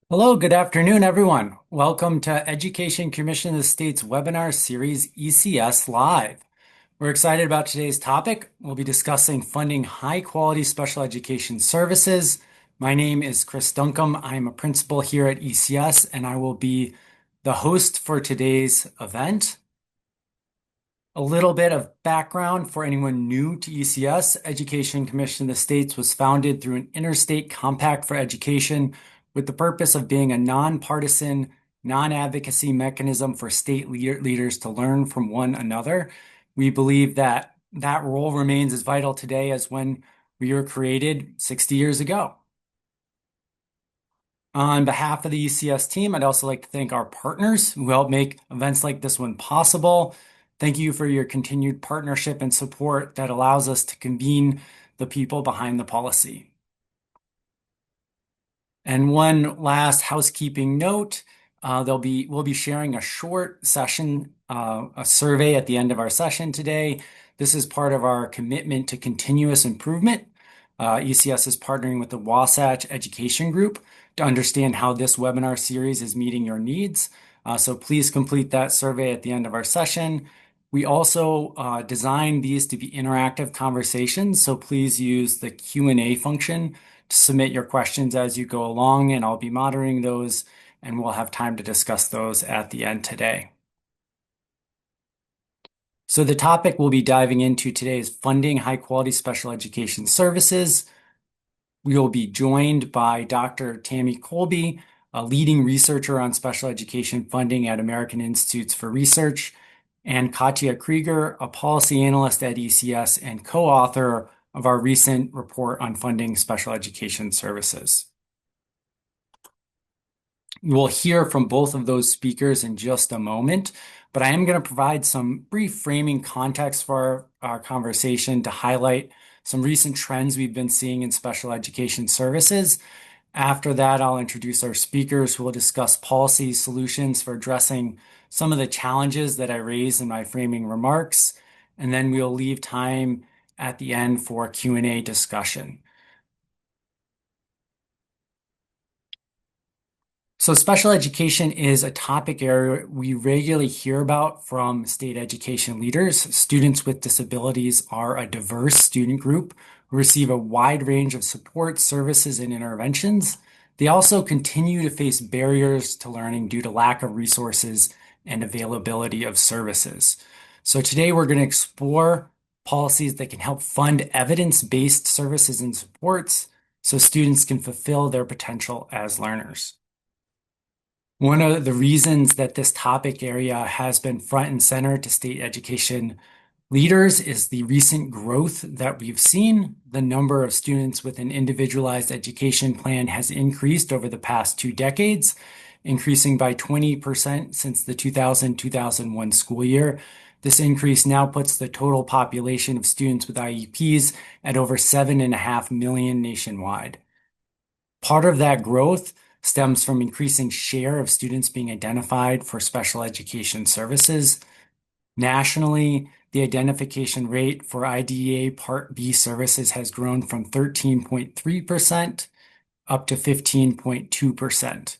Hello, good afternoon, everyone. Welcome to Education Commission of the State's webinar series, ECS Live. We're excited about today's topic. We'll be discussing funding high-quality special education services. My name is Chris Duncombe. I'm a principal here at ECS, and I will be the host for today's event. A little bit of background for anyone new to ECS. Education Commission of the States was founded through an interstate compact for education with the purpose of being a nonpartisan, non-advocacy mechanism for state leaders to learn from one another. We believe that that role remains as vital today as when we were created 60 years ago. On behalf of the ECS team, I'd also like to thank our partners who help make events like this one possible. Thank you for your continued partnership and support that allows us to convene the people behind the policy. And one last housekeeping note, we'll be sharing a short session, a survey at the end of our session today. This is part of our commitment to continuous improvement. ECS is partnering with the Wasatch Education Group to understand how this webinar series is meeting your needs. So please complete that survey at the end of our session. We also designed these to be interactive conversations, so please use the Q&A function to submit your questions as you go along, and I'll be monitoring those, and we'll have time to discuss those at the end today. So the topic we'll be diving into today is funding high-quality special education services. We will be joined by Dr. Tammy Kolbe, a leading researcher on special education funding at American Institutes for Research, and Katja Krieger, a policy analyst at ECS and co-author of our recent report on funding special education services. We'll hear from both of those speakers in just a moment, but I am going to provide some brief framing context for our conversation to highlight some recent trends we've been seeing in special education services. After that, I'll introduce our speakers who will discuss policy solutions for addressing some of the challenges that I raised in my framing remarks, and then we'll leave time at the end for Q&A discussion. So special education is a topic area we regularly hear about from state education leaders. Students with disabilities are a diverse student group who receive a wide range of support, services, and interventions. They also continue to face barriers to learning due to lack of resources and availability of services. So today we're going to explore policies that can help fund evidence-based services and supports so students can fulfill their potential as learners. One of the reasons that this topic area has been front and center to state education leaders is the recent growth that we've seen. The number of students with an individualized education plan has increased over the past 2 decades, increasing by 20% since the 2000-2001 school year. This increase now puts the total population of students with IEPs at over 7.5 million nationwide. Part of that growth stems from increasing share of students being identified for special education services. Nationally, the identification rate for IDEA Part B services has grown from 13.3% up to 15.2%.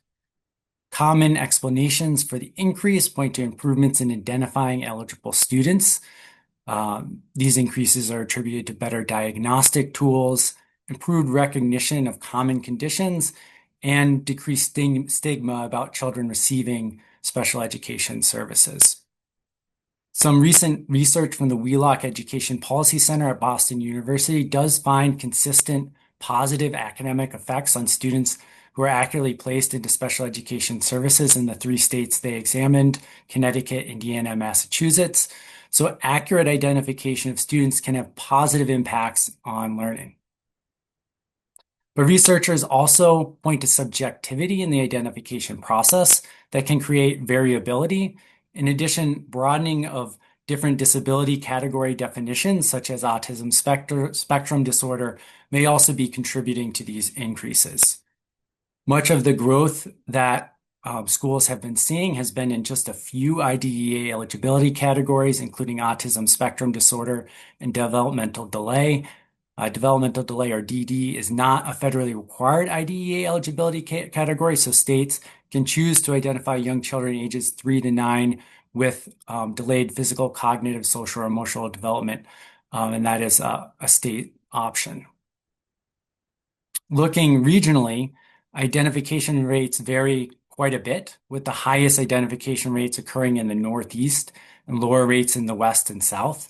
Common explanations for the increase point to improvements in identifying eligible students. These increases are attributed to better diagnostic tools, improved recognition of common conditions, and decreased stigma about children receiving special education services. Some recent research from the Wheelock Education Policy Center at Boston University does find consistent positive academic effects on students who are accurately placed into special education services in the 3 states they examined, Connecticut, Indiana, and Massachusetts. So accurate identification of students can have positive impacts on learning. But researchers also point to subjectivity in the identification process that can create variability. In addition, broadening of different disability category definitions, such as autism spectrum disorder, may also be contributing to these increases. Much of the growth that schools have been seeing has been in just a few IDEA eligibility categories, including autism spectrum disorder and developmental delay. Developmental delay, or DD, is not a federally required IDEA eligibility category, so states can choose to identify young children ages 3 to 9 with delayed physical, cognitive, social, or emotional development, and that is a state option. Looking regionally, identification rates vary quite a bit, with the highest identification rates occurring in the Northeast and lower rates in the West and South.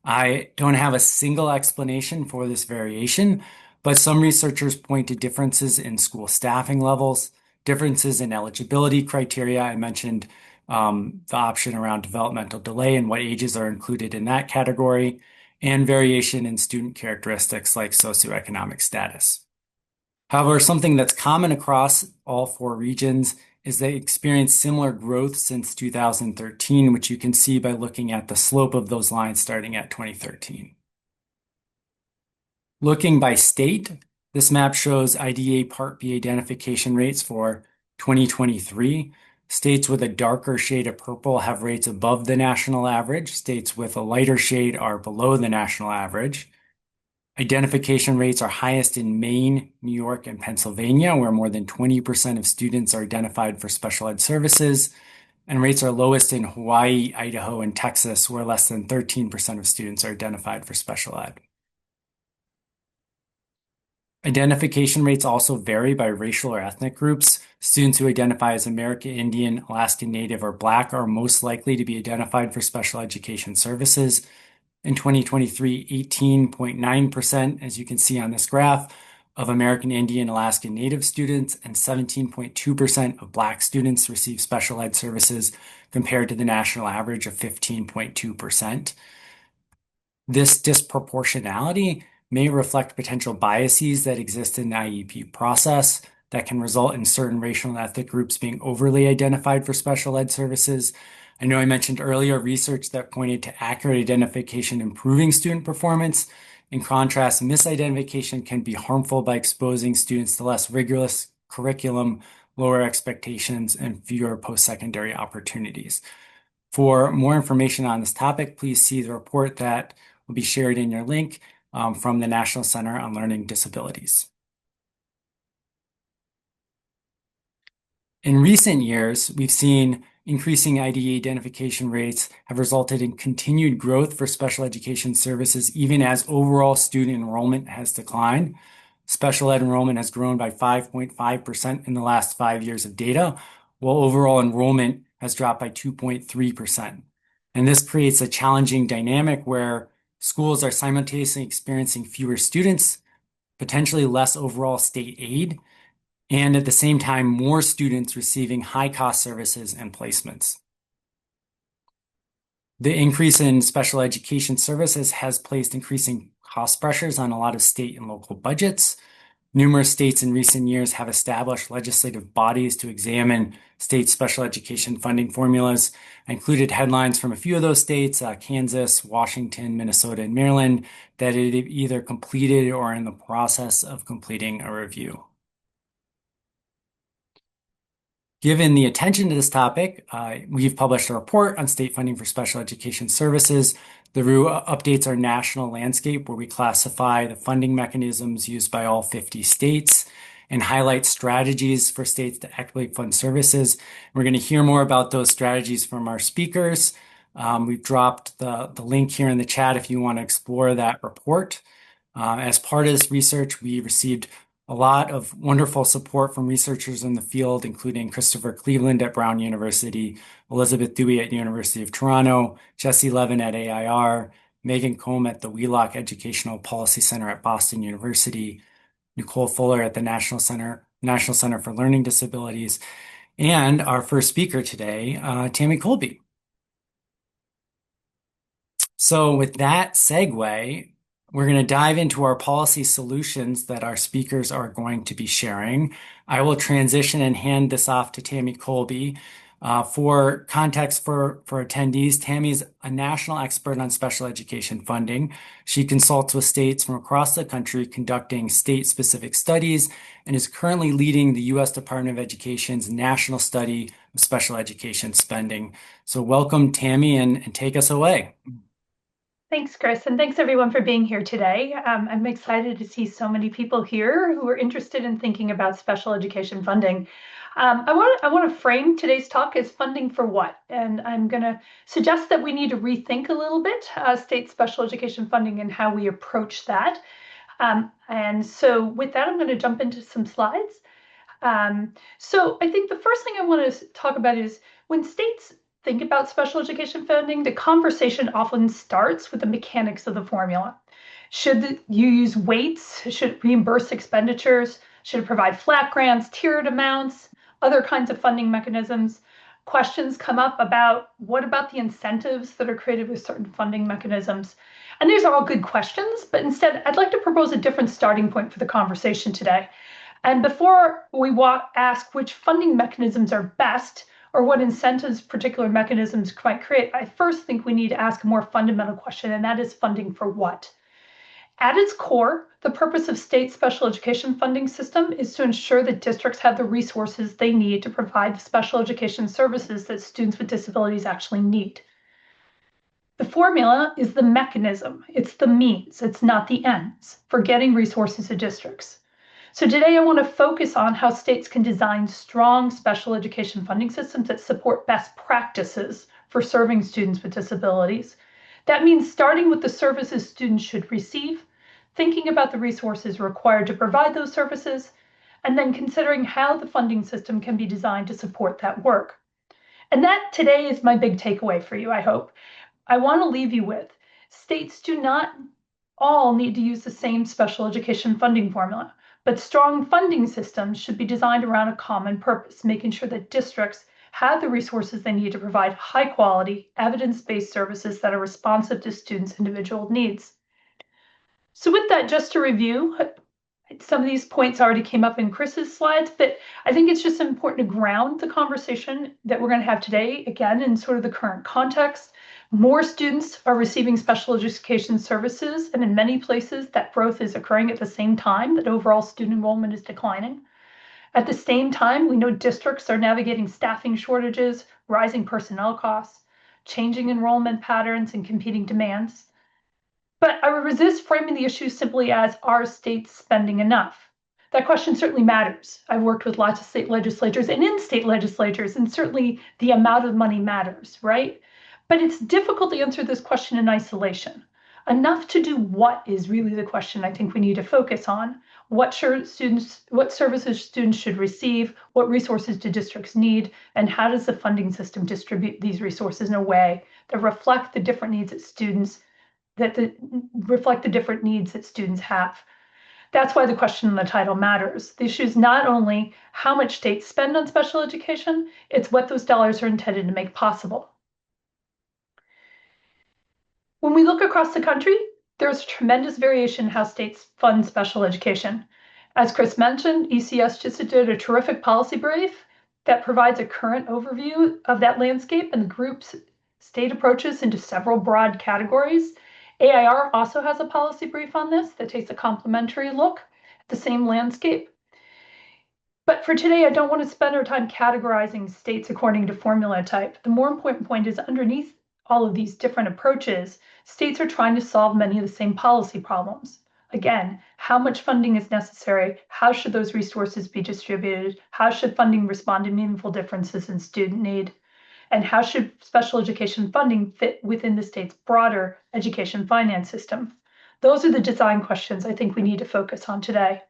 I don't have a single explanation for this variation, but some researchers point to differences in school staffing levels, differences in eligibility criteria. I mentioned the option around developmental delay and what ages are included in that category, and variation in student characteristics like socioeconomic status. However, something that's common across all four regions is they experienced similar growth since 2013, which you can see by looking at the slope of those lines starting at 2013. Looking by state, this map shows IDEA Part B identification rates for 2023. States with a darker shade of purple have rates above the national average. States with a lighter shade are below the national average. Identification rates are highest in Maine, New York, and Pennsylvania, where more than 20% of students are identified for special ed services, and rates are lowest in Hawaii, Idaho, and Texas, where less than 13% of students are identified for special ed. Identification rates also vary by racial or ethnic groups. Students who identify as American Indian, Alaskan Native, or Black are most likely to be identified for special education services. In 2023, 18.9%, as you can see on this graph, of American Indian, Alaskan Native students and 17.2% of Black students receive special ed services compared to the national average of 15.2%. This disproportionality may reflect potential biases that exist in the IEP process that can result in certain racial and ethnic groups being overly identified for special ed services. I know I mentioned earlier research that pointed to accurate identification improving student performance. In contrast, misidentification can be harmful by exposing students to less rigorous curriculum, lower expectations, and fewer post-secondary opportunities. For more information on this topic, please see the report that will be shared in your link from the National Center on Learning Disabilities. In recent years, we've seen increasing IDEA identification rates have resulted in continued growth for special education services, even as overall student enrollment has declined. Special ed enrollment has grown by 5.5% in the last 5 years of data, while overall enrollment has dropped by 2.3%. And this creates a challenging dynamic where schools are simultaneously experiencing fewer students, potentially less overall state aid, and at the same time, more students receiving high-cost services and placements. The increase in special education services has placed increasing cost pressures on a lot of state and local budgets. Numerous states in recent years have established legislative bodies to examine state special education funding formulas. I included headlines from a few of those states, Kansas, Washington, Minnesota, and Maryland, that it either completed or are in the process of completing a review. Given the attention to this topic, we've published a report on state funding for special education services. The RU updates our national landscape where we classify the funding mechanisms used by all 50 states and highlight strategies for states to equitably fund services. We're going to hear more about those strategies from our speakers. We've dropped the link here in the chat if you want to explore that report. As part of this research, we received a lot of wonderful support from researchers in the field, including Christopher Cleveland at Brown University, Elizabeth Dewey at University of Toronto, Jesse Levin at AIR, Megan Combe at the Wheelock Educational Policy Center at Boston University, Nicole Fuller at the National Center for Learning Disabilities, and our first speaker today, Tammy Kolbe. So with that segue, we're going to dive into our policy solutions that our speakers are going to be sharing. I will transition and hand this off to Tammy Kolbe. For context for attendees, Tammy's a national expert on special education funding. She consults with states from across the country conducting state-specific studies and is currently leading the U.S. Department of Education's national study of special education spending. So welcome, Tammy, and take us away. Thanks, Chris, and thanks everyone for being here today. I'm excited to see so many people here who are interested in thinking about special education funding. I want to frame today's talk as funding for what, and I'm going to suggest that we need to rethink a little bit state special education funding and how we approach that. And so, with that, I'm going to jump into some slides. So I think the first thing I want to talk about is when states think about special education funding, the conversation often starts with the mechanics of the formula. Should you use weights? Should it reimburse expenditures? Should it provide flat grants, tiered amounts, other kinds of funding mechanisms? Questions come up about what about the incentives that are created with certain funding mechanisms? And these are all good questions, but instead, I'd like to propose a different starting point for the conversation today. And before we ask which funding mechanisms are best or what incentives particular mechanisms might create, I first think we need to ask a more fundamental question, and that is funding for what? At its core, the purpose of state special education funding system is to ensure that districts have the resources they need to provide the special education services that students with disabilities actually need. The formula is the mechanism, it's the means, it's not the ends for getting resources to districts. So today I want to focus on how states can design strong special education funding systems that support best practices for serving students with disabilities. That means starting with the services students should receive, thinking about the resources required to provide those services, and then considering how the funding system can be designed to support that work. And that today is my big takeaway for you, I hope. I want to leave you with states do not all need to use the same special education funding formula, but strong funding systems should be designed around a common purpose, making sure that districts have the resources they need to provide high quality, evidence-based services that are responsive to students' individual needs. So with that, just to review, some of these points already came up in Chris's slides, but I think it's just important to ground the conversation that we're going to have today, again, in sort of the current context. More students are receiving special education services, and in many places that growth is occurring at the same time that overall student enrollment is declining. At the same time, we know districts are navigating staffing shortages, rising personnel costs, changing enrollment patterns, and competing demands. But I would resist framing the issue simply as are states spending enough? That question certainly matters. I've worked with lots of state legislatures and in state legislatures, and certainly the amount of money matters, right? But it's difficult to answer this question in isolation. Enough to do what is really the question I think we need to focus on. What services students should receive, what resources do districts need, and how does the funding system distribute these resources in a way that reflect the different needs that reflect the different needs that students have. That's why the question in the title matters. The issue is not only how much states spend on special education, it's what those dollars are intended to make possible. When we look across the country, there's tremendous variation in how states fund special education. As Chris mentioned, ECS just did a terrific policy brief that provides a current overview of that landscape and the group's state approaches into several broad categories. AIR also has a policy brief on this that takes a complementary look at the same landscape. But for today, I don't want to spend our time categorizing states according to formula type. The more important point is underneath all of these different approaches, states are trying to solve many of the same policy problems. Again, how much funding is necessary? How should those resources be distributed? How should funding respond to meaningful differences in student need? And how should special education funding fit within the state's broader education finance system? Those are the design questions I think we need to focus on today.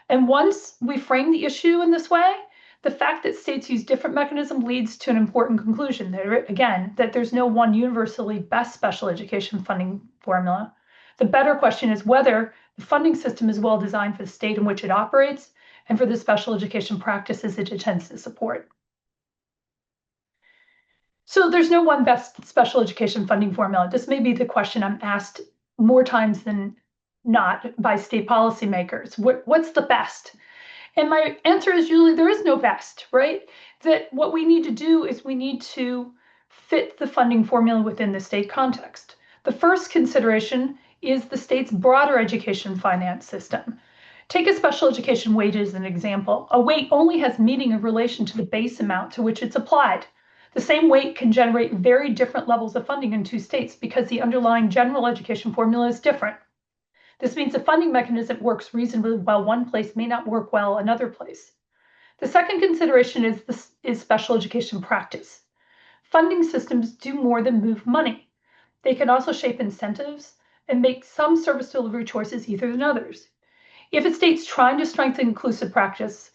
And once we frame the issue in this way, the fact that states use different mechanisms leads to an important conclusion. Again, that there's no one universally best special education funding formula. The better question is whether the funding system is well designed for the state in which it operates and for the special education practices it intends to support. So there's no one best special education funding formula. This may be the question I'm asked more times than not by state policymakers. What's the best? And my answer is usually there is no best, right? That what we need to do is we need to fit the funding formula within the state context. The first consideration is the state's broader education finance system. Take a special education wage as an example. A weight only has meaning in relation to the base amount to which it's applied. The same weight can generate very different levels of funding in two states because the underlying general education formula is different. This means the funding mechanism works reasonably well one place may not work well another place. The second consideration is special education practice. Funding systems do more than move money. They can also shape incentives and make some service delivery choices easier than others. If a state's trying to strengthen inclusive practice,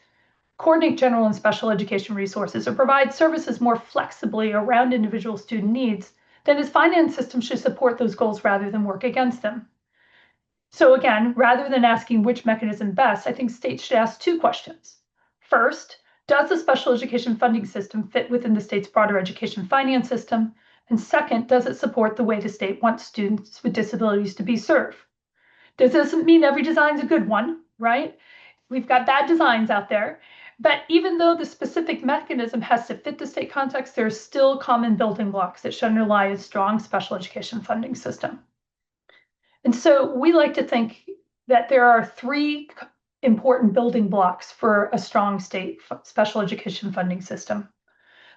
coordinate general and special education resources, or provide services more flexibly around individual student needs, then its finance system should support those goals rather than work against them. So again, rather than asking which mechanism best, I think states should ask two questions. First, does the special education funding system fit within the state's broader education finance system? And second, does it support the way the state wants students with disabilities to be served? This doesn't mean every design is a good one, right? We've got bad designs out there. But even though the specific mechanism has to fit the state context, there are still common building blocks that should underlie a strong special education funding system. And so we like to think that there are three important building blocks for a strong state special education funding system.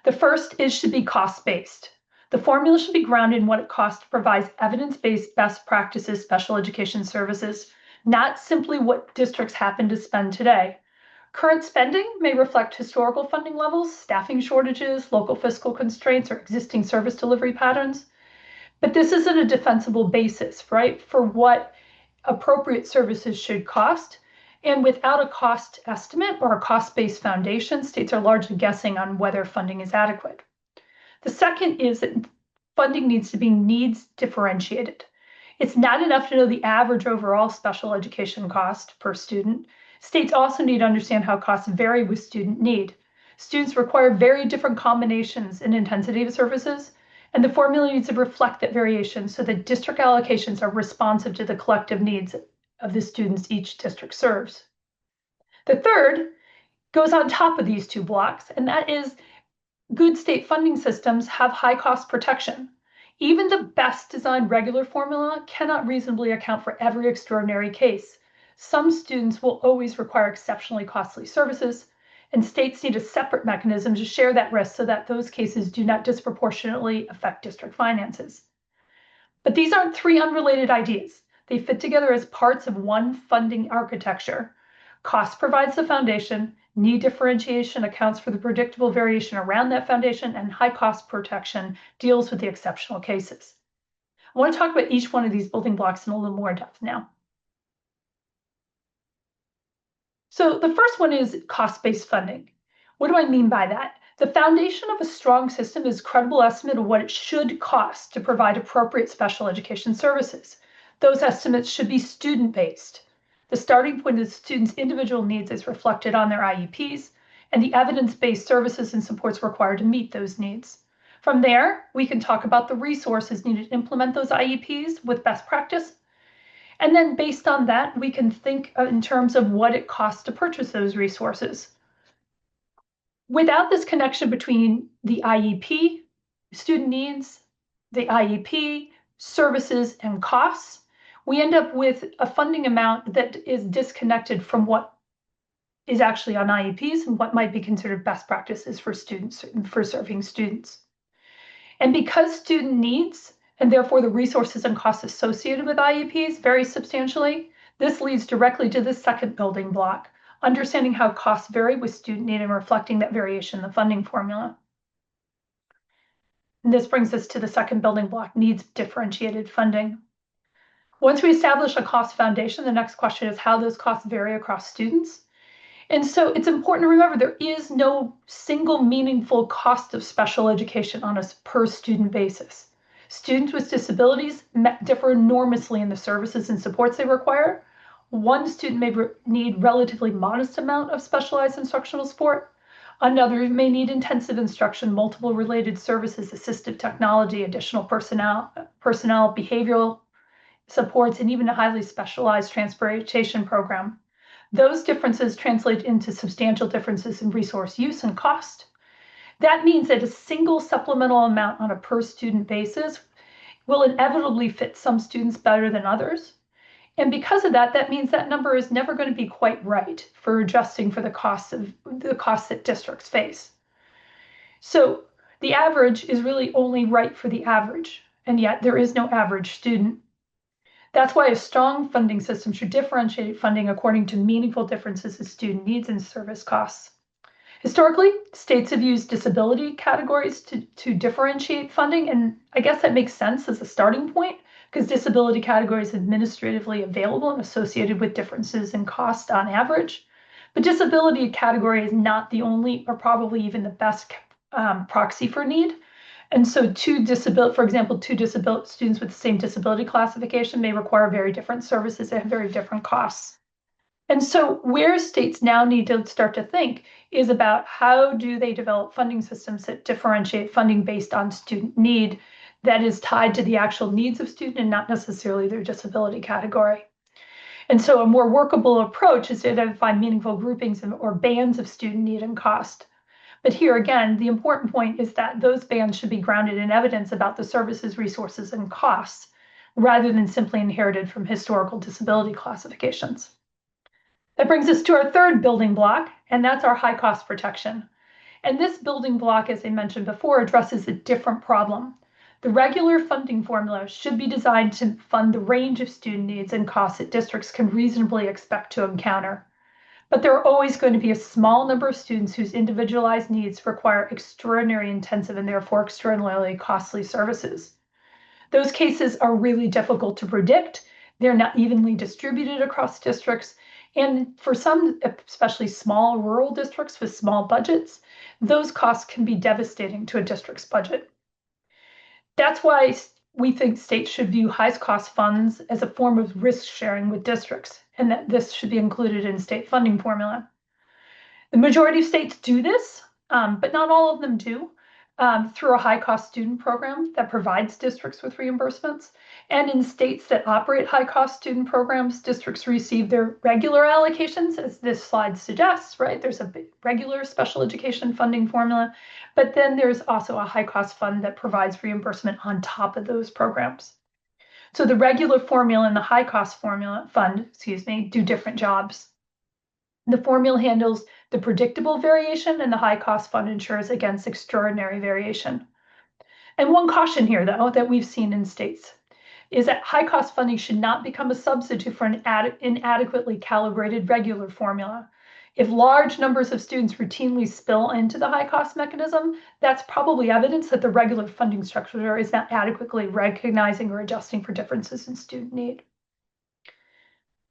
The first should be cost-based. The formula should be grounded in what it costs to provide evidence-based best practices special education services, not simply what districts happen to spend today. Current spending may reflect historical funding levels, staffing shortages, local fiscal constraints, or existing service delivery patterns. But this isn't a defensible basis, right, for what appropriate services should cost. And without a cost estimate or a cost-based foundation, states are largely guessing on whether funding is adequate. The second is that funding needs to be needs differentiated. It's not enough to know the average overall special education cost per student. States also need to understand how costs vary with student need. Students require very different combinations and intensity of services, and the formula needs to reflect that variation so that district allocations are responsive to the collective needs of the students each district serves. The third goes on top of these two blocks, and that is good state funding systems have high cost protection. Even the best designed regular formula cannot reasonably account for every extraordinary case. Some students will always require exceptionally costly services, and states need a separate mechanism to share that risk so that those cases do not disproportionately affect district finances. But these aren't three unrelated ideas. They fit together as parts of one funding architecture. Cost provides the foundation, need differentiation accounts for the predictable variation around that foundation, and high cost protection deals with the exceptional cases. I want to talk about each one of these building blocks in a little more depth now. So the first one is cost-based funding. What do I mean by that? The foundation of a strong system is a credible estimate of what it should cost to provide appropriate special education services. Those estimates should be student-based. The starting point is students' individual needs is reflected on their IEPs and the evidence-based services and supports required to meet those needs. From there, we can talk about the resources needed to implement those IEPs with best practice. And then based on that, we can think in terms of what it costs to purchase those resources. Without this connection between the IEP, student needs, the IEP, services, and costs, we end up with a funding amount that is disconnected from what is actually on IEPs and what might be considered best practices for students, for serving students. And because student needs and therefore the resources and costs associated with IEPs vary substantially, this leads directly to the second building block, understanding how costs vary with student need and reflecting that variation in the funding formula. And this brings us to the second building block, needs differentiated funding. Once we establish a cost foundation, the next question is how those costs vary across students. And so it's important to remember there is no single meaningful cost of special education on a per student basis. Students with disabilities differ enormously in the services and supports they require. One student may need relatively modest amount of specialized instructional support. Another may need intensive instruction, multiple related services, assistive technology, additional personnel, behavioral supports, and even a highly specialized transportation program. Those differences translate into substantial differences in resource use and cost. That means that a single supplemental amount on a per student basis will inevitably fit some students better than others. And because of that, that means that number is never going to be quite right for adjusting for the costs that districts face. So The average is really only right for the average, and yet there is no average student. That's why a strong funding system should differentiate funding according to meaningful differences in student needs and service costs. Historically, states have used disability categories to differentiate funding, and I guess that makes sense as a starting point because disability categories are administratively available and associated with differences in cost on average. But disability category is not the only or probably even the best proxy for need. And so for example, two students with the same disability classification may require very different services and have very different costs. And so where states now need to start to think is about how do they develop funding systems that differentiate funding based on student need that is tied to the actual needs of student and not necessarily their disability category. And so a more workable approach is to identify meaningful groupings or bands of student need and cost. But here again, the important point is that those bands should be grounded in evidence about the services, resources, and costs, rather than simply inherited from historical disability classifications. That brings us to our third building block, and that's our high cost protection. And this building block, as I mentioned before, addresses a different problem. The regular funding formula should be designed to fund the range of student needs and costs that districts can reasonably expect to encounter. But there are always going to be a small number of students whose individualized needs require extraordinary intensive and therefore extraordinarily costly services. Those cases are really difficult to predict. They're not evenly distributed across districts. And for some, especially small rural districts with small budgets, those costs can be devastating to a district's budget. That's why we think states should view high cost funds as a form of risk sharing with districts, and that this should be included in state funding formula. The majority of states do this, but not all of them do, through a high-cost student program that provides districts with reimbursements. And in states that operate high-cost student programs, districts receive their regular allocations, as this slide suggests, right? There's a regular special education funding formula, but then there's also a high-cost fund that provides reimbursement on top of those programs. So the regular formula and the high-cost formula fund, do different jobs. The formula handles the predictable variation, and the high cost fund insures against extraordinary variation. And one caution here, though, that we've seen in states is that high cost funding should not become a substitute for an inadequately calibrated regular formula. If large numbers of students routinely spill into the high cost mechanism, that's probably evidence that the regular funding structure is not adequately recognizing or adjusting for differences in student need.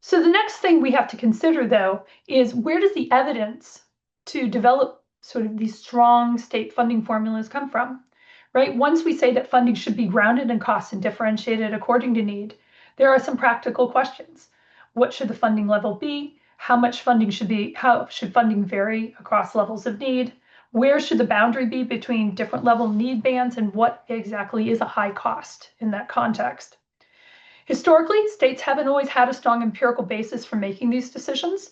So the next thing we have to consider, though, is where does the evidence to develop sort of these strong state funding formulas come from, right? Once we say that funding should be grounded in costs and differentiated according to need, there are some practical questions. What should the funding level be? How much funding should be? How should funding vary across levels of need? Where should the boundary be between different level need bands, and what exactly is a high cost in that context? Historically, states haven't always had a strong empirical basis for making these decisions.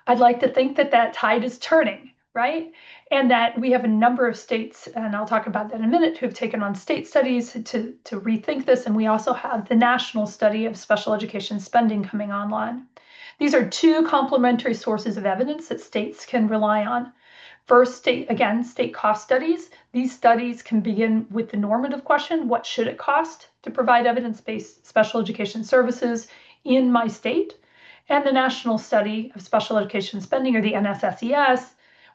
I'd like to think that that tide is turning, right? And that we have a number of states, and I'll talk about that in a minute, who have taken on state studies to rethink this. And we also have the national study of special education spending coming online. These are two complementary sources of evidence that states can rely on. First, state cost studies. These studies can begin with the normative question, what should it cost to provide evidence-based special education services in my state? And the National Study of Special Education Spending, or the NSSES,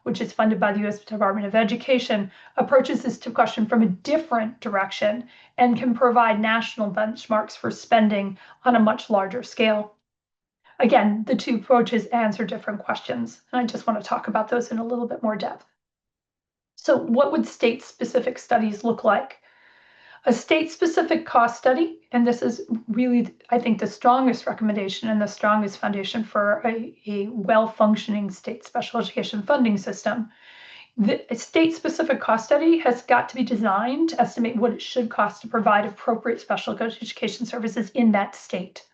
which is funded by the U.S. Department of Education, approaches this question from a different direction and can provide national benchmarks for spending on a much larger scale. Again, the two approaches answer different questions, and I just want to talk about those in a little bit more depth. So what would state-specific studies look like? A state-specific cost study, and this is really, I think, the strongest recommendation and the strongest foundation for a well-functioning state special education funding system. The state-specific cost study has got to be designed to estimate what it should cost to provide appropriate special education services in that state.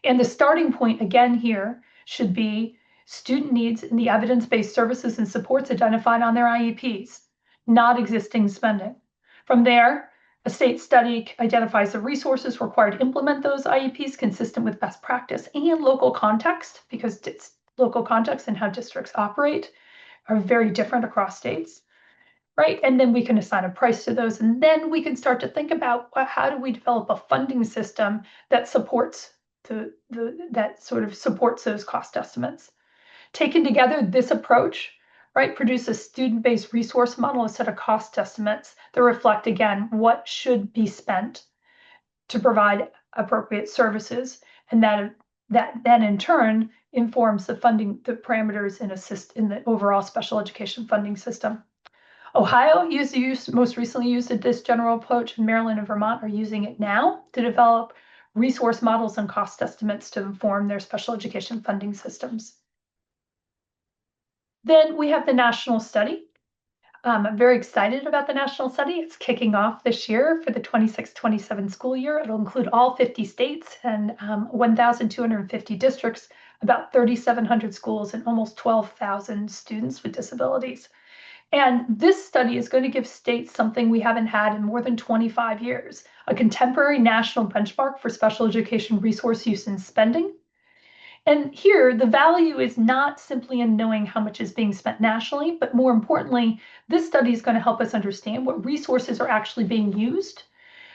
And the starting point, again, here should be student needs and the evidence-based services and supports identified on their IEPs, not existing spending. From there, a state study identifies the resources required to implement those IEPs consistent with best practice and local context, because local context and how districts operate are very different across states. right? And then we can assign a price to those. And then we can start to think about, well, how do we develop a funding system that supports that sort of supports those cost estimates. Taken together, this approach, right, produce a student-based resource model, a set of cost estimates that reflect, again, what should be spent to provide appropriate services. And that then in turn informs the funding, the parameters in the overall special education funding system. Ohio most recently used this general approach, and Maryland and Vermont are using it now to develop resource models and cost estimates to inform their special education funding systems. Then we have the national study. I'm very excited about the national study. It's kicking off this year for the 26-27 school year. It'll include all 50 states and 1,250 districts, about 3,700 schools, and almost 12,000 students with disabilities. And this study is going to give states something we haven't had in more than 25 years, a contemporary national benchmark for special education resource use and spending. And here, the value is not simply in knowing how much is being spent nationally, but more importantly, this study is going to help us understand what resources are actually being used,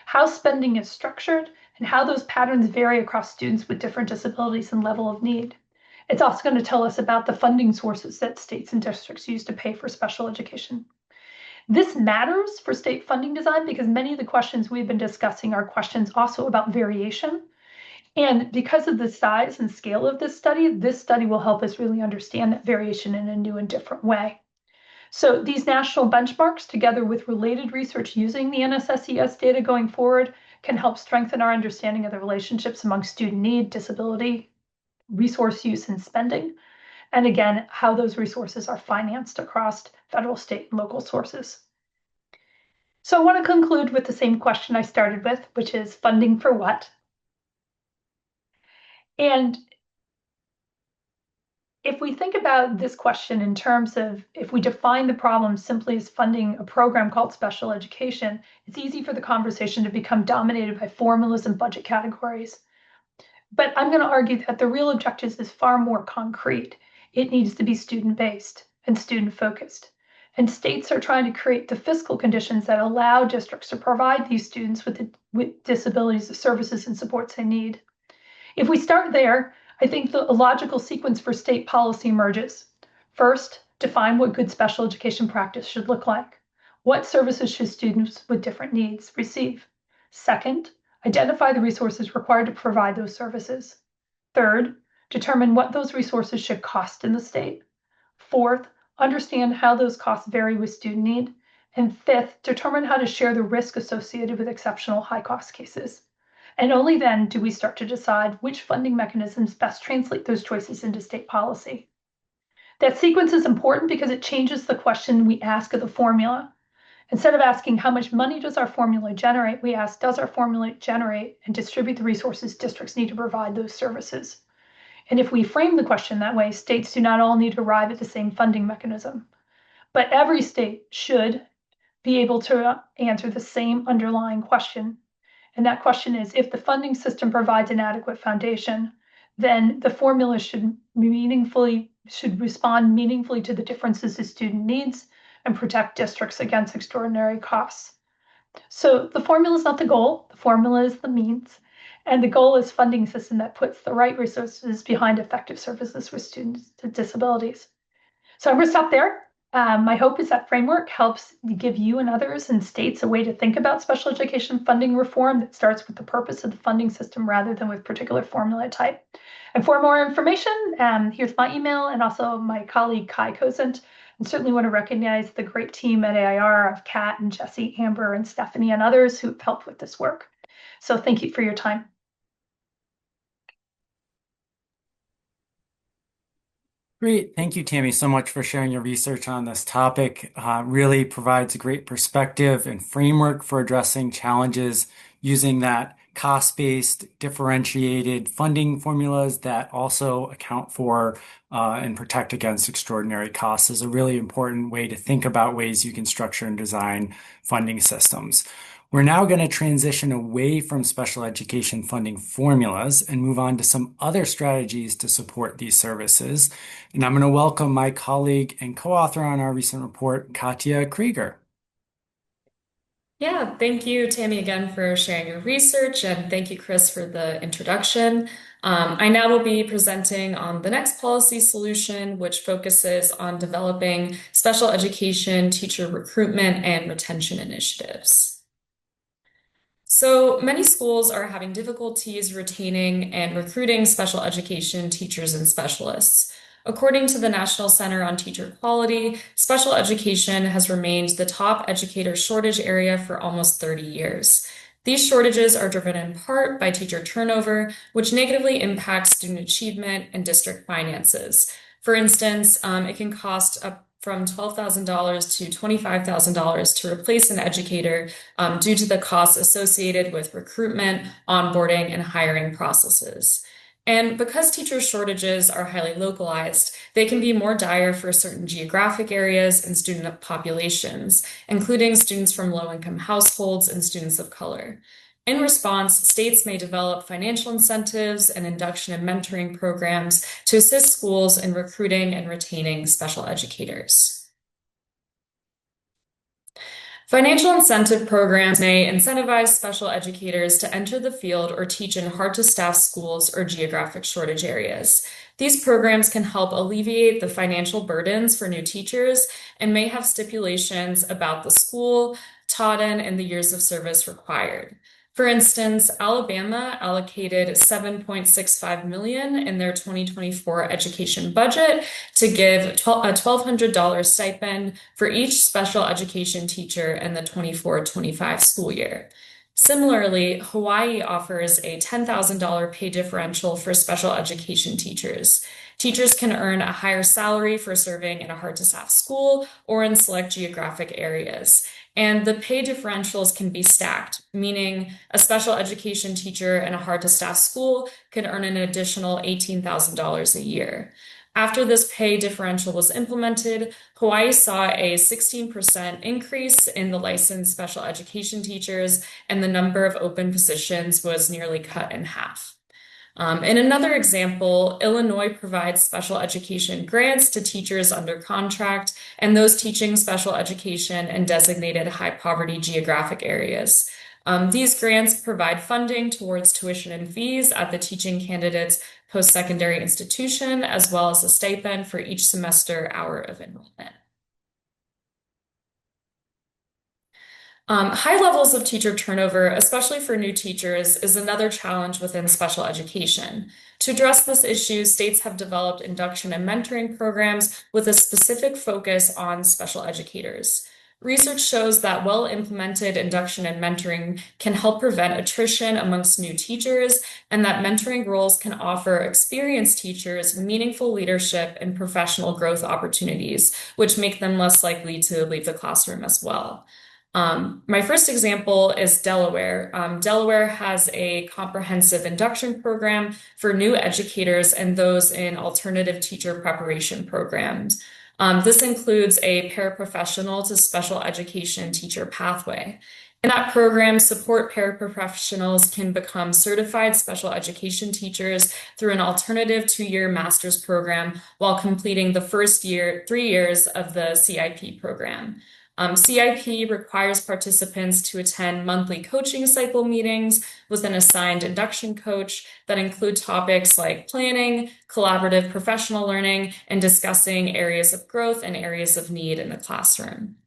how spending is structured, and how those patterns vary across students with different disabilities and level of need. It's also going to tell us about the funding sources that states and districts use to pay for special education. This matters for state funding design because many of the questions we've been discussing are questions also about variation. And because of the size and scale of this study will help us really understand that variation in a new and different way. So these national benchmarks, together with related research using the NSSES data going forward, can help strengthen our understanding of the relationships among student need, disability, resource use, and spending, and again, how those resources are financed across federal, state, and local sources. So I want to conclude with the same question I started with, which is funding for what? And if we think about this question in terms of if we define the problem simply as funding a program called special education, it's easy for the conversation to become dominated by formulas and budget categories. But I'm going to argue that the real objective is far more concrete. It needs to be student-based and student-focused. And states are trying to create the fiscal conditions that allow districts to provide these students with disabilities the services and supports they need. If we start there, I think the logical sequence for state policy emerges. First, define what good special education practice should look like. What services should students with different needs receive? Second, identify the resources required to provide those services. Third, determine what those resources should cost in the state. Fourth, understand how those costs vary with student need. And fifth, determine how to share the risk associated with exceptional high cost cases. And only then do we start to decide which funding mechanisms best translate those choices into state policy. That sequence is important because it changes the question we ask of the formula. Instead of asking how much money does our formula generate, we ask, does our formula generate and distribute the resources districts need to provide those services? And if we frame the question that way, states do not all need to arrive at the same funding mechanism. But every state should be able to answer the same underlying question. And that question is, if the funding system provides an adequate foundation, then the formula should respond meaningfully to the differences in student needs and protect districts against extraordinary costs. So the formula is not the goal, the formula is the means. And the goal is funding system that puts the right resources behind effective services for students with disabilities. So I'm going to stop there. My hope is that framework helps give you and others in states a way to think about special education funding reform that starts with the purpose of the funding system rather than with particular formula type. And for more information, here's my email and also my colleague Kai Cosent. And certainly want to recognize the great team at AIR of Kat and Jesse, Amber, and Stephanie, and others who've helped with this work. So thank you for your time. Great. Thank you, Tammy, so much for sharing your research on this topic. Really provides a great perspective and framework for addressing challenges using that cost-based, differentiated funding formulas that also account for and protect against extraordinary costs is a really important way to think about ways you can structure and design funding systems. We're now going to transition away from special education funding formulas and move on to some other strategies to support these services. And I'm going to welcome my colleague and co-author on our recent report, Katja Krieger. Yeah, thank you, Tammy, again for sharing your research, and thank you, Chris, for the introduction. I now will be presenting on the next policy solution, which focuses on developing special education teacher recruitment and retention initiatives. So many schools are having difficulties retaining and recruiting special education teachers and specialists. According to the National Center on Teacher Quality, special education has remained the top educator shortage area for almost 30 years. These shortages are driven in part by teacher turnover, which negatively impacts student achievement and district finances. For instance, it can cost up from $12,000 to $25,000 to replace an educator due to the costs associated with recruitment, onboarding, and hiring processes. And because teacher shortages are highly localized, they can be more dire for certain geographic areas and student populations, including students from low-income households and students of color. In response, states may develop financial incentives and induction and mentoring programs to assist schools in recruiting and retaining special educators. Financial incentive programs may incentivize special educators to enter the field or teach in hard-to-staff schools or geographic shortage areas. These programs can help alleviate the financial burdens for new teachers and may have stipulations about the school taught in and the years of service required. For instance, Alabama allocated $7.65 million in their 2024 education budget to give a $1,200 stipend for each special education teacher in the 24-25 school year. Similarly, Hawaii offers a $10,000 pay differential for special education teachers. Teachers can earn a higher salary for serving in a hard-to-staff school or in select geographic areas. And the pay differentials can be stacked, meaning a special education teacher in a hard-to-staff school could earn an additional $18,000 a year. After this pay differential was implemented, Hawaii saw a 16% increase in the licensed special education teachers, and the number of open positions was nearly cut in half. In another example, Illinois provides special education grants to teachers under contract and those teaching special education in designated high poverty geographic areas. These grants provide funding towards tuition and fees at the teaching candidate's post-secondary institution, as well as a stipend for each semester hour of enrollment. High levels of teacher turnover, especially for new teachers, is another challenge within special education. To address this issue, states have developed induction and mentoring programs with a specific focus on special educators. Research shows that well-implemented induction and mentoring can help prevent attrition amongst new teachers, and that mentoring roles can offer experienced teachers meaningful leadership and professional growth opportunities, which make them less likely to leave the classroom as well. My first example is Delaware. Delaware has a comprehensive induction program for new educators and those in alternative teacher preparation programs. This includes a paraprofessional to special education teacher pathway. In that program, support paraprofessionals can become certified special education teachers through an alternative 2-year master's program while completing the first 3 years of the CIP program. CIP requires participants to attend monthly coaching cycle meetings with an assigned induction coach that include topics like planning, collaborative professional learning, and discussing areas of growth and areas of need in the classroom.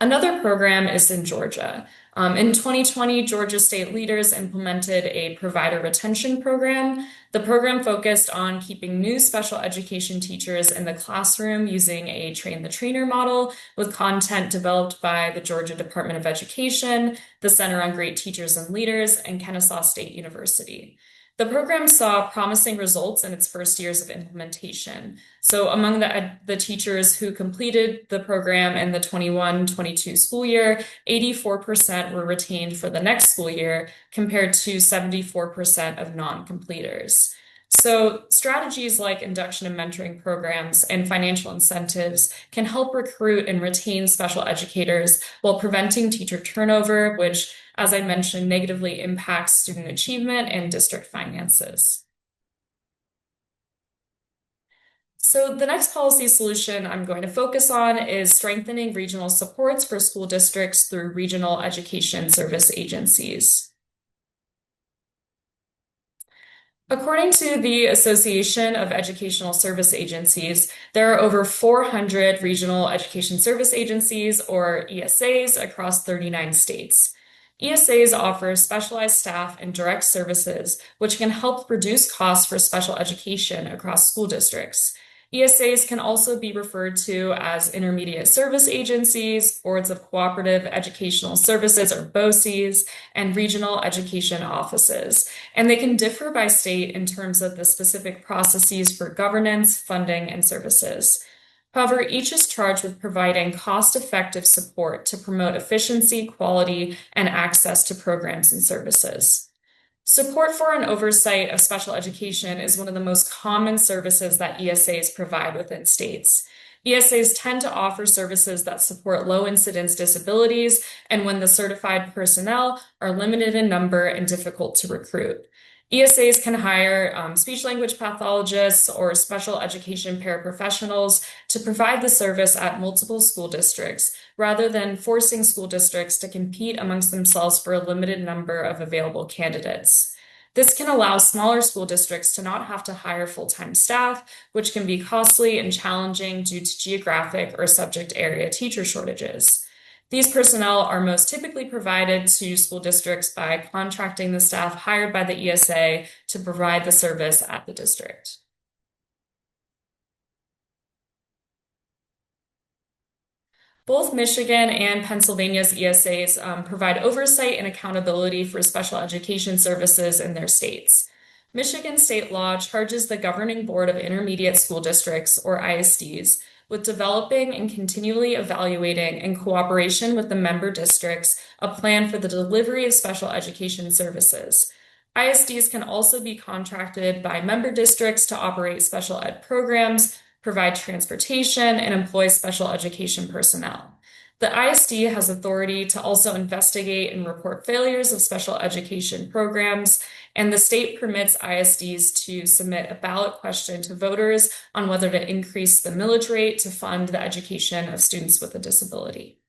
Another program is in Georgia. In 2020, Georgia state leaders implemented a provider retention program. The program focused on keeping new special education teachers in the classroom using a train the trainer model with content developed by the Georgia Department of Education, the Center on Great Teachers and Leaders, and Kennesaw State University. The program saw promising results in its first years of implementation. So among the teachers who completed the program in the 21-22 school year, 84% were retained for the next school year compared to 74% of non-completers. So strategies like induction and mentoring programs and financial incentives can help recruit and retain special educators while preventing teacher turnover, which, as I mentioned, negatively impacts student achievement and district finances. So the next policy solution I'm going to focus on is strengthening regional supports for school districts through regional education service agencies. According to the Association of Educational Service Agencies, there are over 400 regional education service agencies, or ESAs, across 39 states. ESAs offer specialized staff and direct services, which can help reduce costs for special education across school districts. ESAs can also be referred to as intermediate service agencies, boards of cooperative educational services, or BOCES, and regional education offices, and they can differ by state in terms of the specific processes for governance, funding, and services. However, each is charged with providing cost-effective support to promote efficiency, quality, and access to programs and services. Support for and oversight of special education is one of the most common services that ESAs provide within states. ESAs tend to offer services that support low incidence disabilities and when the certified personnel are limited in number and difficult to recruit. ESAs can hire speech language pathologists or special education paraprofessionals to provide the service at multiple school districts, rather than forcing school districts to compete amongst themselves for a limited number of available candidates. This can allow smaller school districts to not have to hire full-time staff, which can be costly and challenging due to geographic or subject area teacher shortages. These personnel are most typically provided to school districts by contracting the staff hired by the ESA to provide the service at the district. Both Michigan and Pennsylvania's ESAs provide oversight and accountability for special education services in their states. Michigan state law charges the Governing Board of Intermediate School Districts, or ISDs, with developing and continually evaluating, in cooperation with the member districts, a plan for the delivery of special education services. ISDs can also be contracted by member districts to operate special ed programs, provide transportation, and employ special education personnel. The ISD has authority to also investigate and report failures of special education programs, and the state permits ISDs to submit a ballot question to voters on whether to increase the millage rate to fund the education of students with a disability.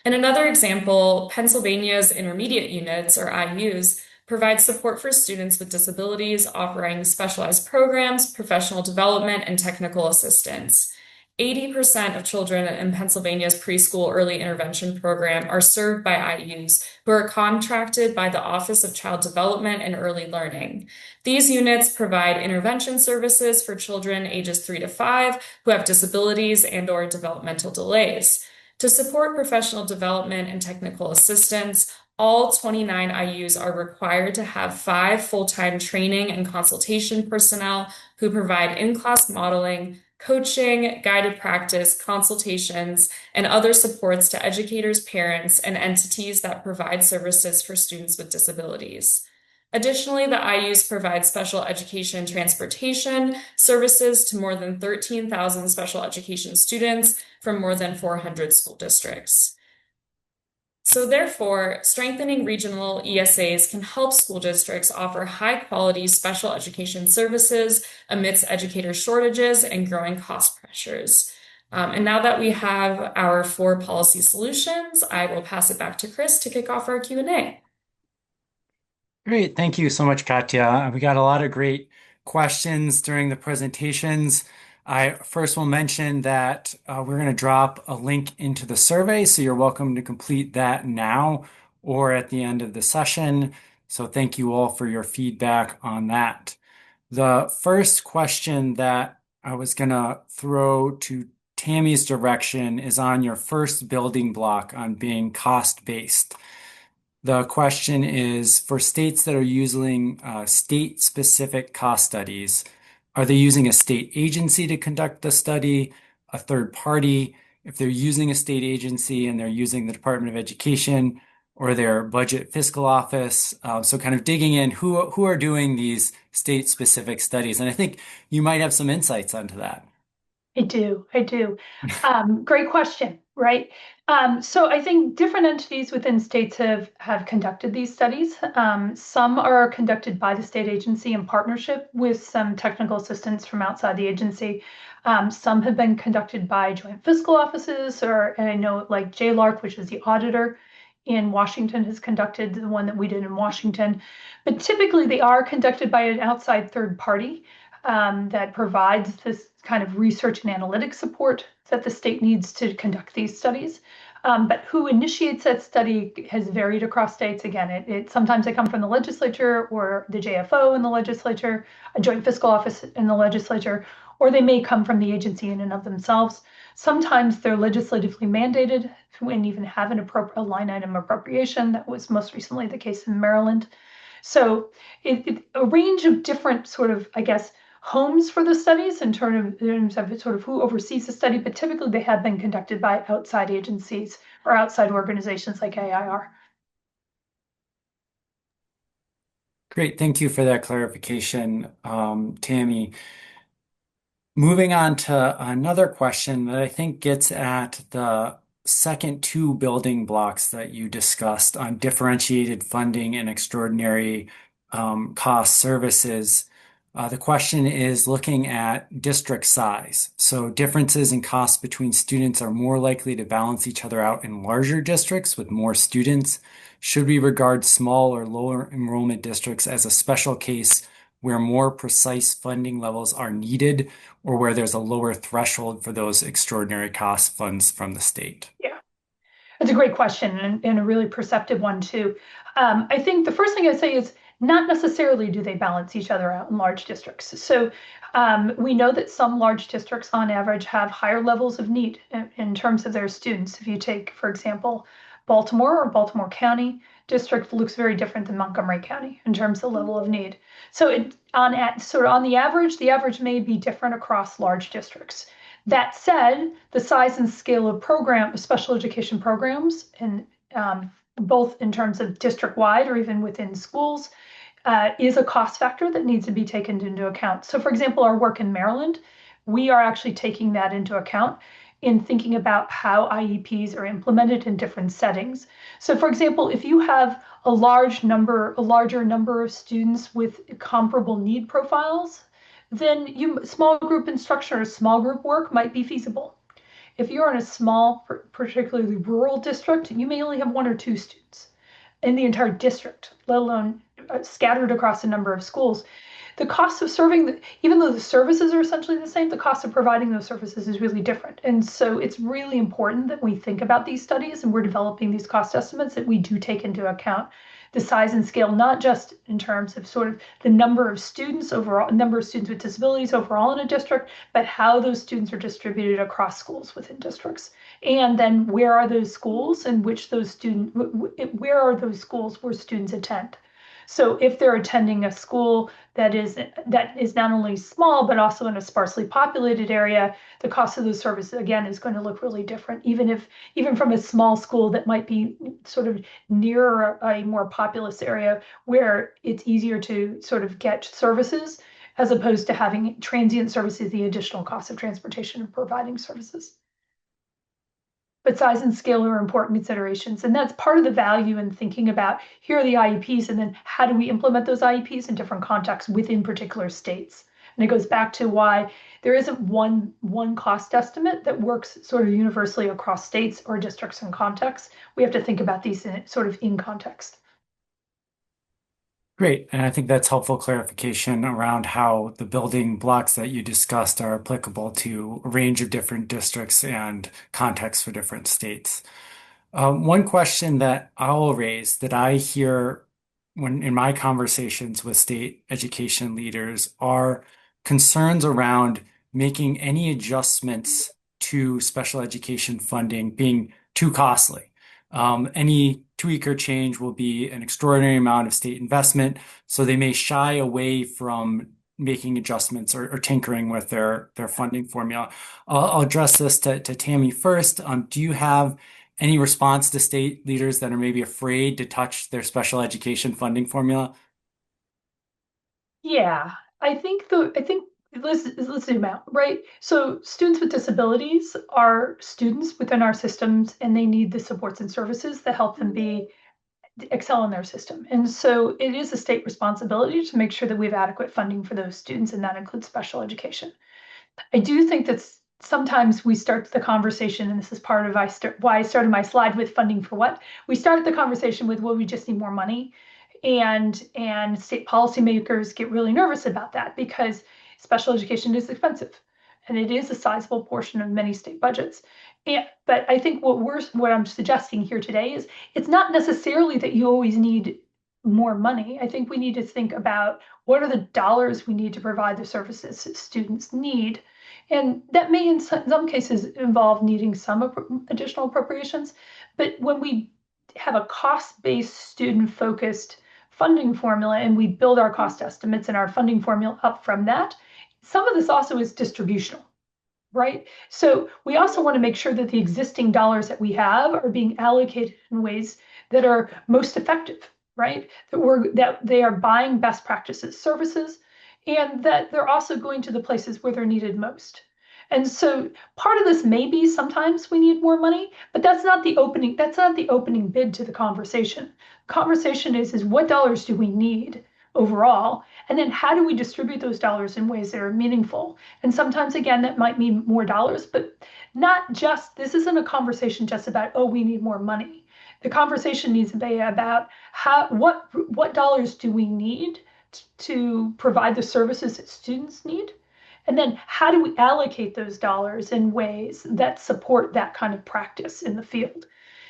In another example, Pennsylvania's intermediate units, or IUs, provide support for students with disabilities, offering specialized programs, professional development, and technical assistance. 80% of children in Pennsylvania's preschool early intervention program are served by IUs who are contracted by the Office of Child Development and Early Learning. These units provide intervention services for children ages 3 to 5 who have disabilities and/or developmental delays. To support professional development and technical assistance, all 29 IUs are required to have 5 full-time training and consultation personnel who provide in-class modeling, coaching, guided practice, consultations, and other supports to educators, parents, and entities that provide services for students with disabilities. Additionally, the IUs provide special education transportation services to more than 13,000 special education students from more than 400 school districts. So therefore, strengthening regional ESAs can help school districts offer high-quality special education services amidst educator shortages and growing cost pressures. And now that we have our 4 policy solutions, I will pass it back to Chris to kick off our Q&A. Great. Thank you so much, Katja. We got a lot of great questions during the presentations. I first will mention that we're going to drop a link into the survey, so you're welcome to complete that now or at the end of the session. So thank you all for your feedback on that. The first question that I was going to throw to Tammy's direction is on your first building block on being cost-based. The question is, for states that are using state-specific cost studies, are they using a state agency to conduct the study, a third party? If they're using a state agency and they're using the Department of Education or their budget fiscal office, so kind of digging in who are doing these state-specific studies. And I think you might have some insights onto that. I do. Great question. Right. So I think different entities within states have conducted these studies. Some are conducted by the state agency in partnership with some technical assistance from outside the agency. Some have been conducted by joint fiscal offices, and I know like JLARC, which is the auditor in Washington, has conducted the one that we did in Washington. But typically they are conducted by an outside third party that provides this kind of research and analytic support that the state needs to conduct these studies. But who initiates that study has varied across states. Again, sometimes they come from the legislature or the JFO in the legislature, a joint fiscal office in the legislature, or they may come from the agency in and of themselves. Sometimes they're legislatively mandated and even have a line item appropriation. That was most recently the case in Maryland. So a range of different sort of, I guess, homes for the studies in terms of sort of who oversees the study, but typically they have been conducted by outside agencies or outside organizations like AIR. Great, thank you for that clarification, Tammy. Moving on to another question that I think gets at the second two building blocks that you discussed on differentiated funding and extraordinary cost services. The question is looking at district size. So differences in costs between students are more likely to balance each other out in larger districts with more students. Should we regard small or lower enrollment districts as a special case where more precise funding levels are needed, or where there's a lower threshold for those extraordinary cost funds from the state? Yeah, that's a great question and a really perceptive one too. I think the first thing I'd say is not necessarily do they balance each other out in large districts. So we know that some large districts on average have higher levels of need in terms of their students. If you take, for example, Baltimore or Baltimore County district looks very different than Montgomery County in terms of level of need. So on the average may be different across large districts. That said, the size and scale of special education programs, and both in terms of district-wide or even within schools, is a cost factor that needs to be taken into account. So, for example, our work in Maryland, we are actually taking that into account in thinking about how IEPs are implemented in different settings. So, for example, if you have a larger number of students with comparable need profiles, then small group instruction or small group work might be feasible. If you're in a small, particularly rural district, you may only have one or two students in the entire district, let alone scattered across a number of schools. The cost of serving, even though the services are essentially the same, the cost of providing those services is really different. And so it's really important that we think about these studies and we're developing these cost estimates that we do take into account the size and scale, not just in terms of sort of the number of students overall, number of students with disabilities overall in a district, but how those students are distributed across schools within districts. And then where are those schools and where are those schools where students attend? So if they're attending a school that is not only small but also in a sparsely populated area, the cost of those services again is going to look really different. Even from a small school that might be sort of near a more populous area where it's easier to sort of get services as opposed to having transient services, the additional cost of transportation and providing services. But size and scale are important considerations. And that's part of the value in thinking about here are the IEPs, and then how do we implement those IEPs in different contexts within particular states. And it goes back to why there isn't one cost estimate that works sort of universally across states or districts and contexts. We have to think about these sort of in context. Great. And I think that's helpful clarification around how the building blocks that you discussed are applicable to a range of different districts and contexts for different states. One question that I'll raise that I hear when in my conversations with state education leaders are concerns around making any adjustments to special education funding being too costly. Any tweak or change will be an extraordinary amount of state investment, so they may shy away from making adjustments or tinkering with their funding formula. I'll address this to Tammy first. Do you have any response to state leaders that are maybe afraid to touch their special education funding formula? Yeah, I think let's zoom out, right? So students with disabilities are students within our systems, and they need the supports and services that help them excel in their system. And so it is a state responsibility to make sure that we have adequate funding for those students, and that includes special education. I do think that sometimes we start the conversation, and this is part of why I started my slide with funding for what. We started the conversation with, well, we just need more money. And state policymakers get really nervous about that because special education is expensive, and it is a sizable portion of many state budgets. But I think what I'm suggesting here today is it's not necessarily that you always need more money. I think we need to think about what are the dollars we need to provide the services that students need. And that may, in some cases, involve needing some additional appropriations. But when we have a cost-based, student-focused funding formula and we build our cost estimates and our funding formula up from that, some of this also is distributional, right? So we also want to make sure that the existing dollars that we have are being allocated in ways that are most effective, right? That they are buying best practices services, and that they're also going to the places where they're needed most. And so part of this may be sometimes we need more money, but that's not the opening bid to the conversation. Conversation is what dollars do we need overall? And then how do we distribute those dollars in ways that are meaningful? And sometimes, again, that might mean more dollars, but not just, this isn't a conversation just about, oh, we need more money. The conversation needs to be about what dollars do we need to provide the services that students need? And then how do we allocate those dollars in ways that support that kind of practice in the field?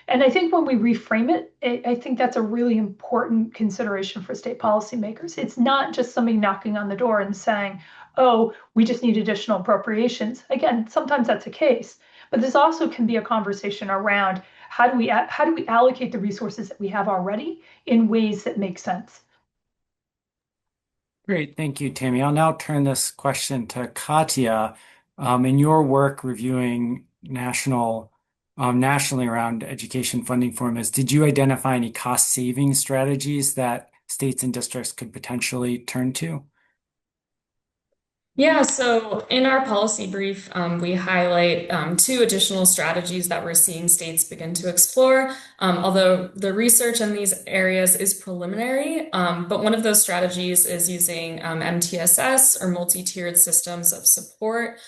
And I think when we reframe it, I think that's a really important consideration for state policymakers. It's not just somebody knocking on the door and saying, oh, we just need additional appropriations. Again, sometimes that's the case, but this also can be a conversation around how do we allocate the resources that we have already in ways that make sense. Great, thank you, Tammy. I'll now turn this question to Katja. In your work reviewing nationally around education funding formulas, did you identify any cost-saving strategies that states and districts could potentially turn to? Yeah, so in our policy brief, we highlight two additional strategies that we're seeing states begin to explore. Although the research in these areas is preliminary, but one of those strategies is using MTSS or multi-tiered systems of support.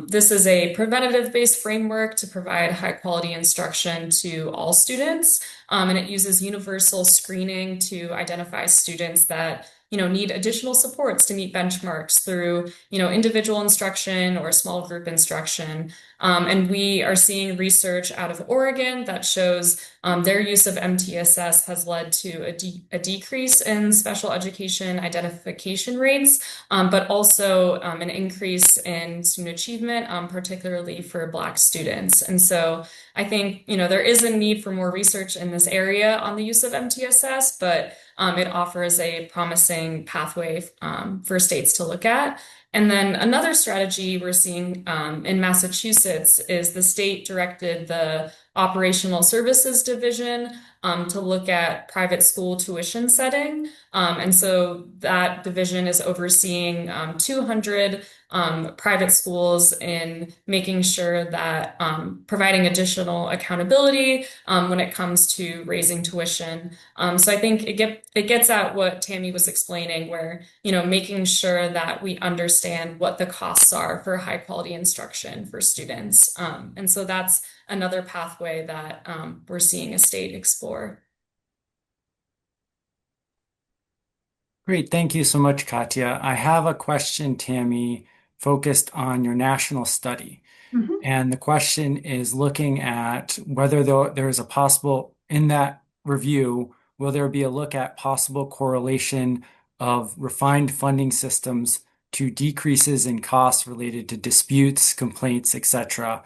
This is a preventative-based framework to provide high-quality instruction to all students, and it uses universal screening to identify students that need additional supports to meet benchmarks through, individual instruction or small group instruction. And we are seeing research out of Oregon that shows their use of MTSS has led to a decrease in special education identification rates, but also an increase in student achievement, particularly for Black students. And so I think, there is a need for more research in this area on the use of MTSS, but it offers a promising pathway for states to look at. And then another strategy we're seeing in Massachusetts is the state directed the Operational Services Division to look at private school tuition setting. And so that division is overseeing 200 private schools in making sure that providing additional accountability when it comes to raising tuition. So I think it gets at what Tammy was explaining, where making sure that we understand what the costs are for high quality instruction for students. And so that's another pathway that we're seeing a state explore. Great, thank you so much, Katja. I have a question, Tammy, focused on your national study. Mhm. And the question is looking at whether there is a possible, in that review, will there be a look at possible correlation of refined funding systems to decreases in costs related to disputes, complaints, etc.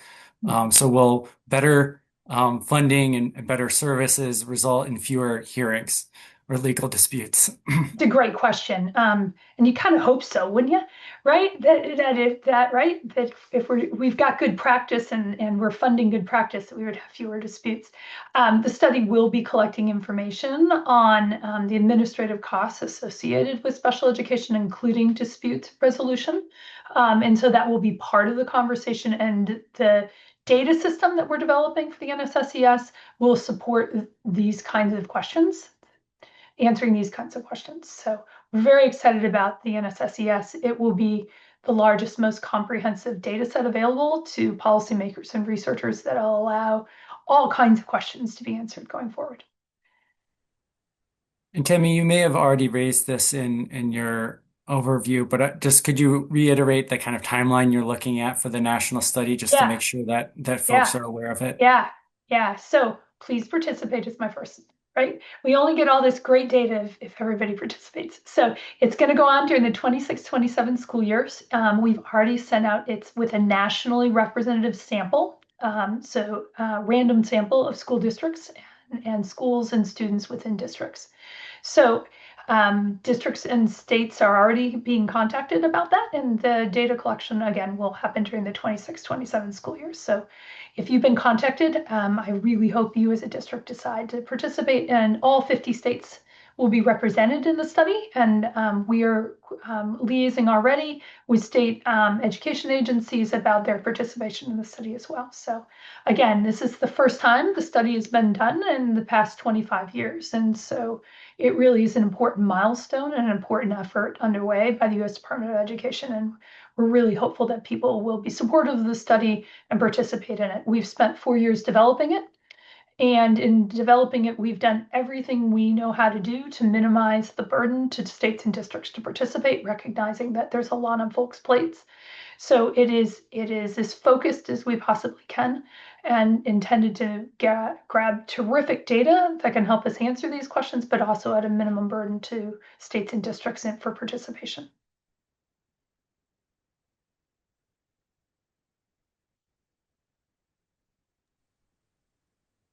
So will better funding and better services result in fewer hearings? or legal disputes? It's a great question. And you kind of hope so, wouldn't you? Right? That if we've got good practice and we're funding good practice, that we would have fewer disputes. The study will be collecting information on the administrative costs associated with special education, including dispute resolution. And so that will be part of the conversation. And the data system that we're developing for the NSSES will support these kinds of questions, answering these kinds of questions. So we're very excited about the NSSES. It will be the largest, most comprehensive data set available to policymakers and researchers that will allow all kinds of questions to be answered going forward. And Tammy, you may have already raised this in your overview, but just could you reiterate the kind of timeline you're looking at for the national study, just to Yeah, make sure that folks yeah, are aware of it? yeah. So please participate is my first, right? We only get all this great data if everybody participates. So it's going to go on during the 26-27 school years. We've already sent out, it's with a nationally representative sample. Random sample of school districts and schools and students within districts. So districts and states are already being contacted about that, and the data collection again will happen during the 26-27 school years. So if you've been contacted, I really hope you as a district decide to participate, and all 50 states will be represented in the study. And we are liaising already with state education agencies about their participation in the study as well. So again, this is the first time the study has been done in the past 25 years. And so it really is an important milestone and an important effort underway by the U.S. Department of Education. And we're really hopeful that people will be supportive of the study and participate in it. We've spent 4 years developing it. And in developing it, we've done everything we know how to do to minimize the burden to states and districts to participate, recognizing that there's a lot on folks' plates. So it is as focused as we possibly can and intended to grab terrific data that can help us answer these questions, but also at a minimum burden to states and districts in for participation.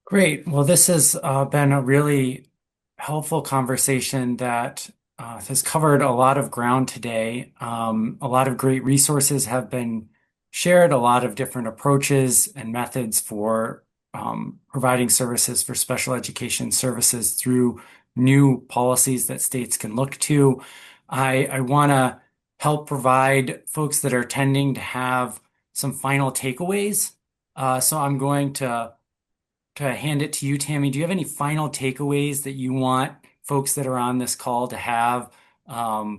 Great. Well, this has been a really helpful conversation that has covered a lot of ground today. A lot of great resources have been shared, a lot of different approaches and methods for providing services for special education services through new policies that states can look to. I want to help provide folks that are attending to have some final takeaways. So I'm going to hand it to you, Tammy. Do you have any final takeaways that you want folks that are on this call to have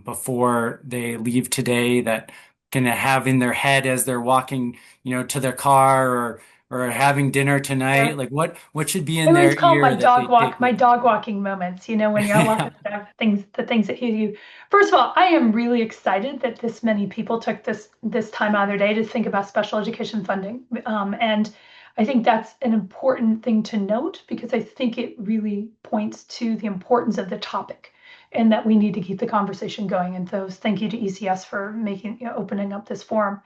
before they leave today, that can have in their head as they're walking, to their car or having dinner tonight? Yeah. Like what should be I in always their call it ear that they take my with them? dog walking moments, when you're out walking, Yeah. the things that hit you. First of all, I am really excited that this many people took this time out of their day to think about special education funding. And I think that's an important thing to note because I think it really points to the importance of the topic and that we need to keep the conversation going. And so thank you to ECS for opening up this forum.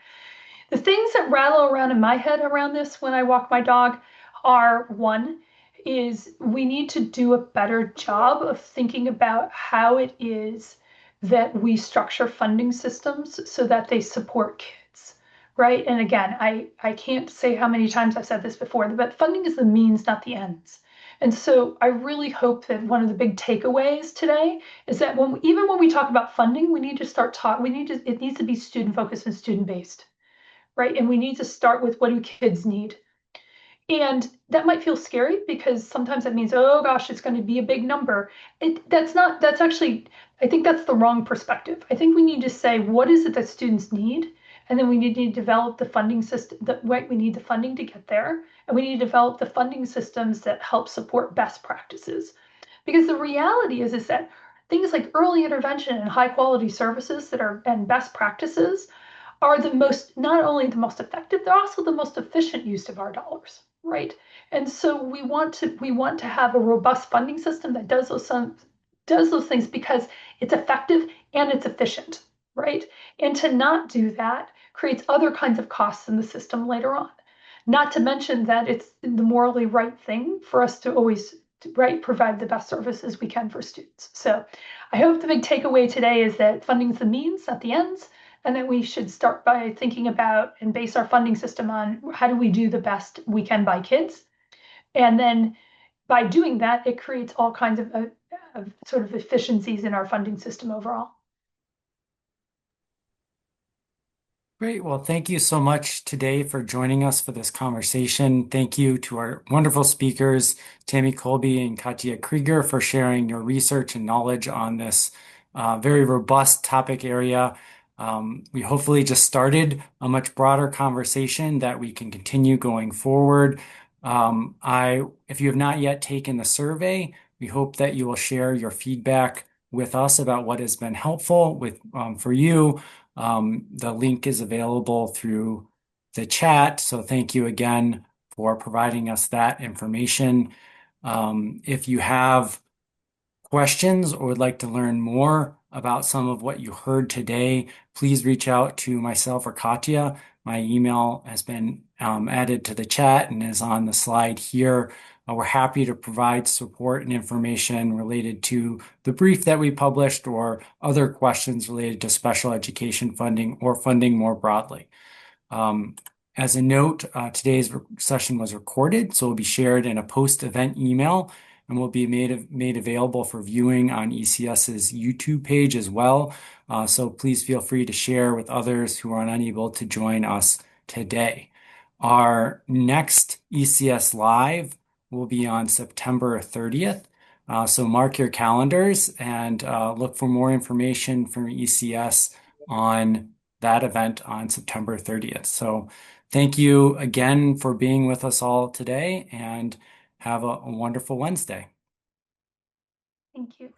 The things that rattle around in my head around this when I walk my dog are, one, is we need to do a better job of thinking about how it is that we structure funding systems so that they support kids, right? And again, I can't say how many times I've said this before, but funding is the means, not the ends. And so I really hope that one of the big takeaways today is that even when we talk about funding, we need to it needs to be student focused and student based, right? And we need to start with, what do kids need? And that might feel scary because sometimes it means, oh gosh, it's going to be a big number. That's actually, I think that's the wrong perspective. I think we need to say, what is it that students need? And then we need to develop the funding system, we need the funding to get there. And we need to develop the funding systems that help support best practices. Because the reality is that things like early intervention and high quality services and best practices are not only the most effective, they're also the most efficient use of our dollars, right? And so we want to have a robust funding system that does those things because it's effective and it's efficient, right? And to not do that creates other kinds of costs in the system later on. Not to mention that it's the morally right thing for us to always right, provide the best services we can for students. So I hope the big takeaway today is that funding is the means, not the ends, and that we should start by thinking about and base our funding system on how do we do the best we can by kids. And then by doing that, it creates all kinds of sort of efficiencies in our funding system overall. Great. Well, thank you so much today for joining us for this conversation. Thank you to our wonderful speakers, Tammy Kolbe and Katja Krieger, for sharing your research and knowledge on this very robust topic area. We hopefully just started a much broader conversation that we can continue going forward. If you have not yet taken the survey, we hope that you will share your feedback with us about what has been helpful for you. The link is available through the chat. So thank you again for providing us that information. If you have questions or would like to learn more about some of what you heard today, please reach out to myself or Katja. My email has been added to the chat and is on the slide here. We're happy to provide support and information related to the brief that we published or other questions related to special education funding or funding more broadly. As a note, today's session was recorded, so it will be shared in a post-event email and will be made available for viewing on ECS's YouTube page as well. So please feel free to share with others who are unable to join us today. Our next ECS Live will be on September 30th. So mark your calendars and look for more information from ECS on that event on September 30th. So thank you again for being with us all today and have a wonderful Wednesday. Thank you.